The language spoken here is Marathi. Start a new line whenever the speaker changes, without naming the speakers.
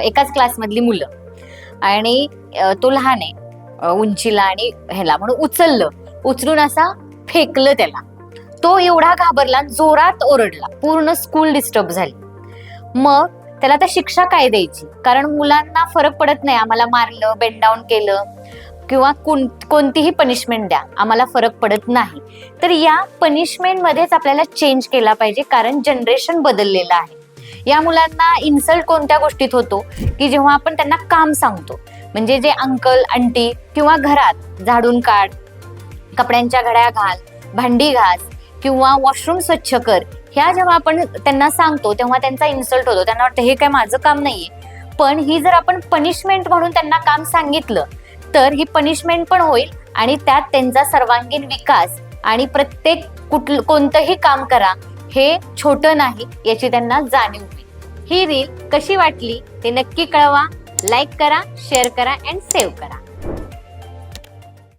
एकाच क्लासमधली मुलं आणि तो लहान आहे उंचीला आणि ह्याला, म्हणून उचलून असा फेकलं त्याला. तो एवढा घाबरला, जोरात ओरडला, पूर्ण स्कूल डिस्टर्ब झाली. मग त्याला आता शिक्षा काय द्यायची, कारण मुलांना फरक पडत नाही, आम्हाला मारलं, बेंड डाऊन केलं किंवा कोणतीही पनिशमेंट द्या, आम्हाला फरक पडत नाही. तर या पनिशमेंट मध्येच आपल्याला चेंज केला पाहिजे, कारण जनरेशन बदललेलं आहे. या मुलांना इन्सल्ट कोणत्या गोष्टीत होतो की जेव्हा आपण त्यांना काम सांगतो, म्हणजे जे अंकल आंटी किंवा घरात झाडून काढ, कपड्यांच्या घड्या घाल, भांडी घास किंवा वॉशरूम स्वच्छ कर, ह्या जेव्हा आपण त्यांना सांगतो तेव्हा त्यांचा इन्सल्ट होतो. त्यांना वाटतं हे काय माझं काम नाहीये. पण ही जर आपण पनिशमेंट म्हणून त्यांना काम सांगितलं तर ही पनिशमेंट पण होईल आणि त्यात त्यांचा सर्वांगीण विकास आणि प्रत्येक कोणतंही काम करा हे छोटं नाही याची त्यांना जाणीव होईल. ही रील कशी वाटली ते नक्की कळवा. लाईक करा, शेअर करा अँड सेव्ह करा.